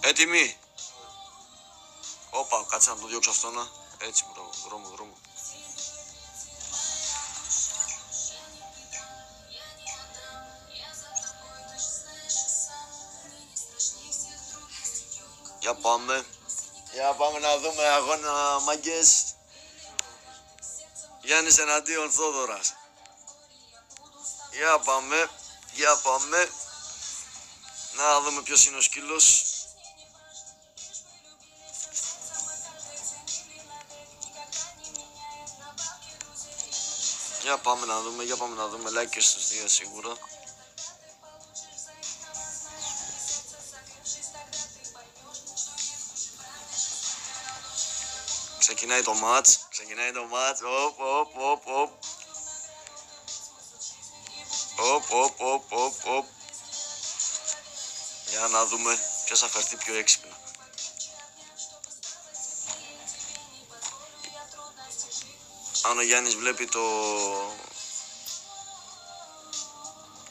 Έτοιμοι. Όπα, κάτσε να το διώξω αυτό να. Έτσι, δρόμο. Για πάμε. Για πάμε να δούμε αγώνα, μάγκες. Γιάννης εναντίον Θόδωρας. Για πάμε. Να δούμε ποιος είναι ο σκύλος. Για πάμε να δούμε. Like και στους δύο σίγουρα. Ξεκινάει το μάτς. Οπ. Για να δούμε ποιος θα φερθεί πιο έξυπνα. Αν ο Γιάννης βλέπει το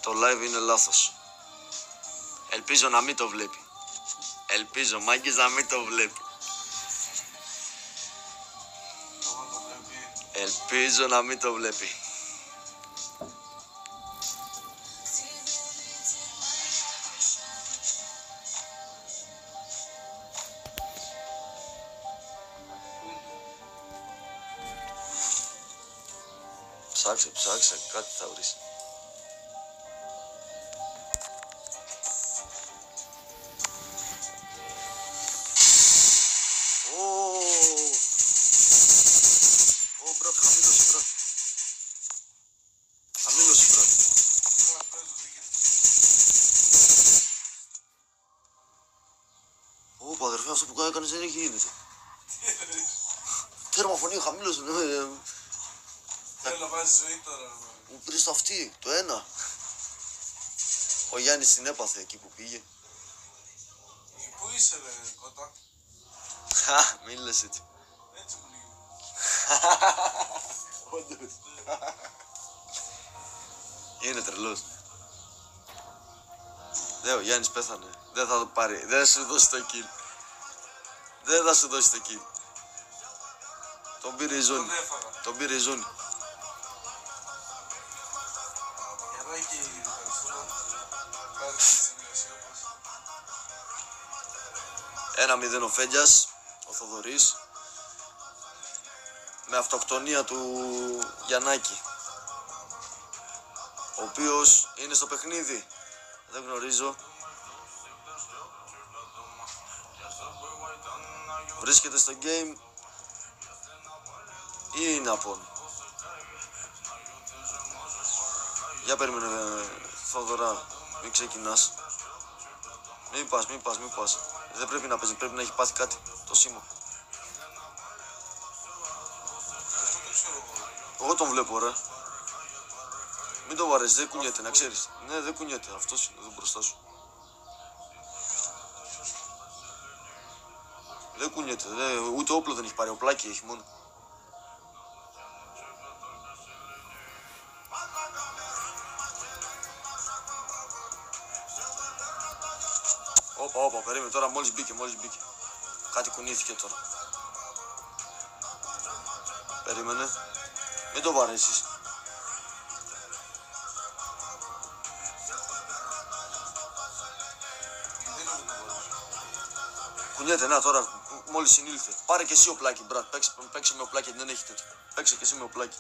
live είναι λάθος. Ελπίζω να μην το βλέπει. Ελπίζω, μάγκες, να μην το βλέπει. Ελπίζω να μην το βλέπει. Ψάξε, κάτι θα βρεις. Μπράτ, χαμήλωσε, μπράτ. Ωπα, αδερφέ, αυτό που έκανες δεν έχει γίνεται. Τέρμα φωνή, χαμήλωσε. Θέλω να βάζει ζωή τώρα. Μου πήρες το αυτί, το ένα. Ο Γιάννης την έπαθε εκεί που πήγε. Πού είσαι ρε κότα? Μην λες έτσι. Έτσι μου λίγο. Όντως. Είναι τρελός. Ο Γιάννης πέθανε. Δεν θα το πάρει. Δεν θα σου δώσει το kill. Τον πήρε η ζώνη. Γιαννάκη, ευχαριστώ. Πάρε τη συνεργασία μας. 1-0 ο Φέντιας, ο Θοδωρής. Με αυτοκτονία του Γιαννάκη. Ο οποίος είναι στο παιχνίδι. Δεν γνωρίζω. Βρίσκεται στο game ή είναι απόν. Για περίμενε Θόδωρα, μην ξεκινάς. Μην πας. Δεν πρέπει να παίζει, πρέπει να έχει πάθει κάτι το Σίμω. Εγώ τον βλέπω ρε. Μην το βαρέσεις, δεν κουνιέται να ξέρεις. Ναι, δεν κουνιέται, αυτός είναι εδώ μπροστά σου. Δεν κουνιέται, ούτε όπλο δεν έχει πάρει, οπλάκι έχει μόνο. Όπα, περίμενε τώρα, μόλις μπήκε. Κάτι κουνήθηκε τώρα. Περίμενε. Μην το βαρέσεις. Κουνιέται, να τώρα, μόλις συνήλθε. Πάρε και εσύ οπλάκι, μπράτ. Παίξε με οπλάκι, δεν έχει τέτοιο. Παίξε και εσύ με οπλάκι.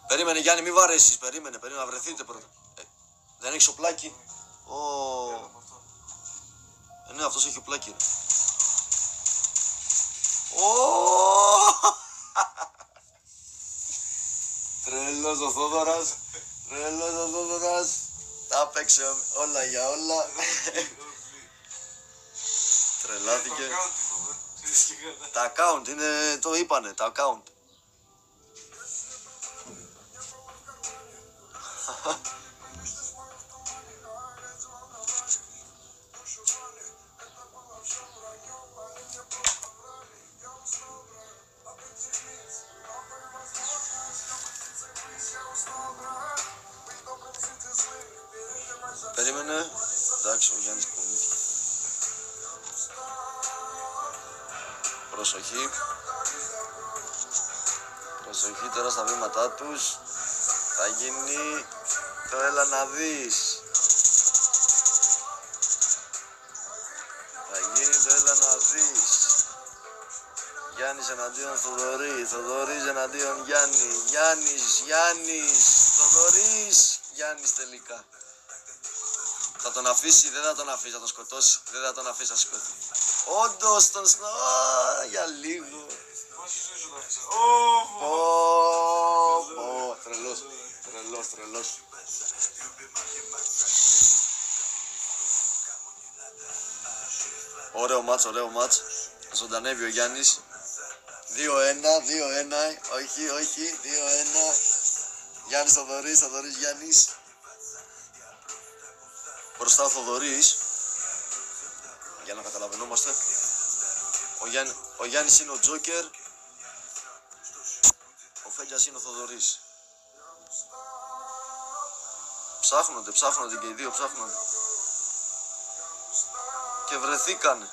Περίμενε Γιάννη, μην βαρέσεις. Περίμενε, να βρεθείτε πρώτα. Δεν έχεις οπλάκι. Ναι, αυτός έχει οπλάκι. Τρελός ο Θόδωρας. Τα παίξε όλα για όλα. Τρελάθηκε. Τα account είναι, το είπανε, τα account. Περίμενε. Εντάξει, ο Γιάννης κουνήθηκε. Προσοχή. Προσοχή τώρα στα βήματά τους. Θα γίνει το έλα να δεις. Θα γίνει το έλα να δεις. Γιάννης εναντίον Θοδωρή. Θοδωρής εναντίον Γιάννη. Γιάννης. Θοδωρής. Γιάννης τελικά. Θα τον αφήσει, δεν θα τον αφήσει, θα τον σκοτώσει. Δεν θα τον αφήσει να σηκωθεί. Όντως τον για λίγο. Τρελός. Ωραίο μάτς. Ζωντανεύει ο Γιάννης. 2-1, όχι, 2-1. Γιάννης Θοδωρής, Γιάννης. Μπροστά ο Θοδωρής. Για να καταλαβαίνόμαστε. Ο Γιάννης είναι ο Τζόκερ. Ο Φέγγιας είναι ο Θοδωρής. Ψάχνονται και οι δύο ψάχνονται. Και βρεθήκανε.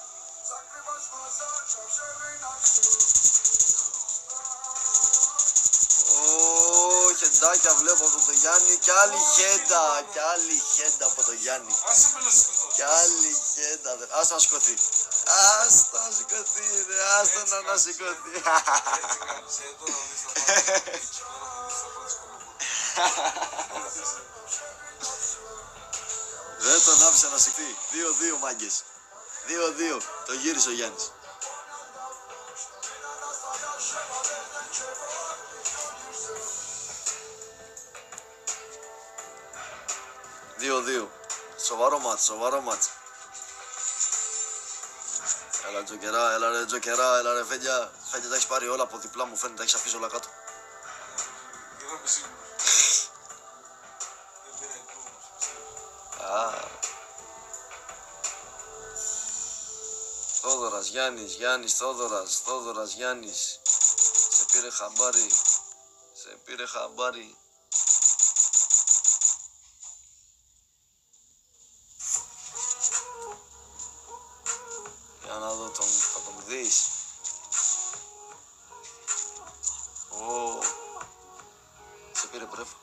Χεντάκια βλέπω από το Γιάννη. Κι άλλη χέντα από το Γιάννη. Κι άλλη χέντα. Άστα να σηκωθεί. Άστα να σηκωθεί. Δεν τον άφησε να σηκωθεί. 2-2 μάγκες. 2-2. Το γύρισε ο Γιάννης. 2-2. Σοβαρό μάτς. Έλα Τζοκερά, έλα ρε Φέγγια. Φέγγια τα έχεις πάρει όλα από διπλά μου φαίνεται, τα έχεις αφήσει όλα κάτω. Θόδωρας, Γιάννης, Θόδωρας, Γιάννης. Σε πήρε χαμπάρι. Για να δω θα τον δεις. Σε πήρε πρέφα.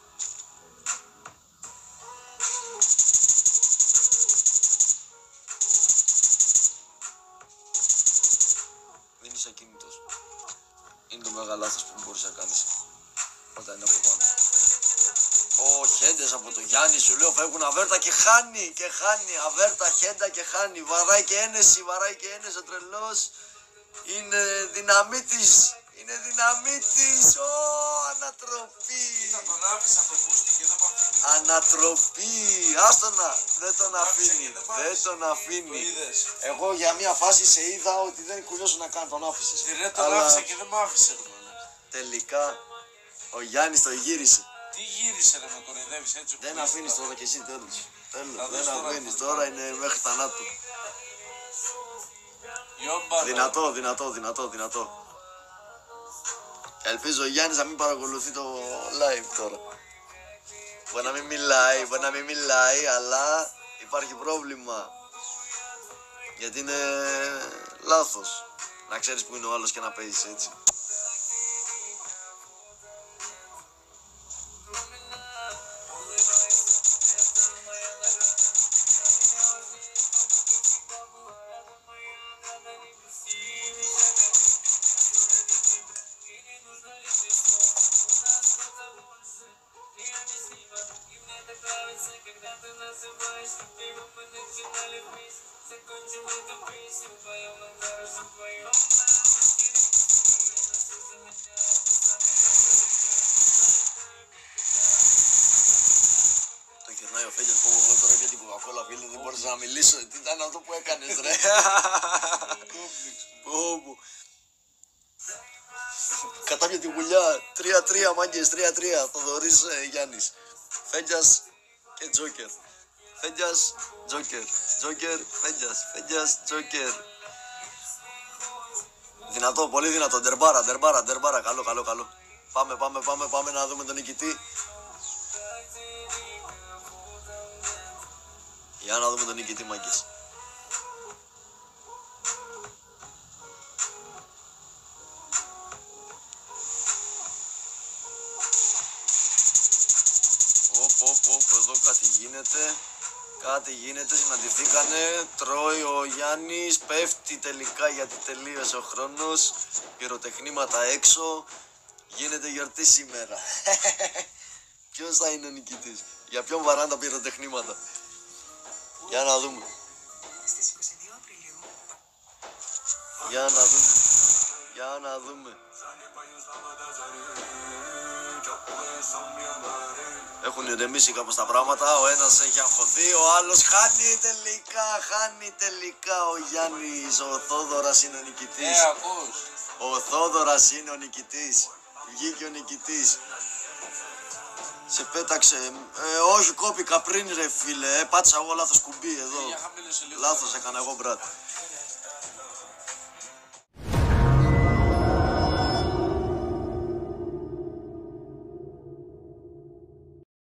Δεν είσαι ακίνητος. Είναι το μεγάλο λάθος που μπορείς να κάνεις όταν είναι από πάνω. Χέντες από το Γιάννη, σου λέω φεύγουν αβέρτα και χάνει. Αβέρτα, χέντα και χάνει. Βαράει και ένεση ο τρελός. Είναι δυναμίτης. Ανατροπή. Ανατροπή. Άστονα. Δεν τον αφήνει. Εγώ για μια φάση σε είδα ότι δεν κουνιώσου να κάνει, τον άφησες. Τον άφησε και δεν μ' άφησε. Τελικά ο Γιάννης το γύρισε. Τι γύρισε ρε, με κοροϊδεύεις έτσι. Δεν αφήνεις τώρα κι εσύ, τέλος. Δεν αφήνεις, τώρα είναι μέχρι θανάτου. Δυνατό. Ελπίζω ο Γιάννης να μην παρακολουθεί το live τώρα. Μπορεί να μην μιλάει, αλλά υπάρχει πρόβλημα. Γιατί είναι λάθος να ξέρεις που είναι ο άλλος και να παίζεις έτσι. Το γυρνάει ο Φέγγιας, πω εγώ τώρα και την κοκακόλα φίλε, δεν μπορείς να μιλήσω. Τι ήταν αυτό που έκανες ρε. Κατάπια τη γουλιά. 3-3 μάγκες, 3-3. Θοδωρής Γιάννης. Φέγγιας και Τζόκερ. Φέγγιας, Τζόκερ. Τζόκερ, Φέγγιας, Τζόκερ. Δυνατό, πολύ δυνατό. Ντερμπάρα. Καλό. Πάμε να δούμε τον νικητή. Για να δούμε τον νικητή, μάγκες. Οπ, εδώ κάτι γίνεται. Κάτι γίνεται, συναντηθήκανε. Τρώει ο Γιάννης, πέφτει τελικά γιατί τελείωσε ο χρόνος. Πυροτεχνήματα έξω. Γίνεται γιορτή σήμερα. Ποιος θα είναι ο νικητής? Για ποιον βαράνε τα πυροτεχνήματα? Για να δούμε. Στις 22 Απριλίου. Για να δούμε. Έχουν ηρεμήσει κάπως τα πράγματα. Ο ένας έχει αγχωθεί, ο άλλος χάνει τελικά ο Γιάννης. Ο Θόδωρας είναι ο νικητής. Ακούς. Ο Θόδωρας είναι ο νικητής. Βγήκε ο νικητής. Σε πέταξε. Όχι, κόπηκα πριν ρε φίλε. Πάτησα εγώ λάθος κουμπί εδώ. Για χαμήλωσε λίγο. Λάθος έκανα εγώ, μπράτ.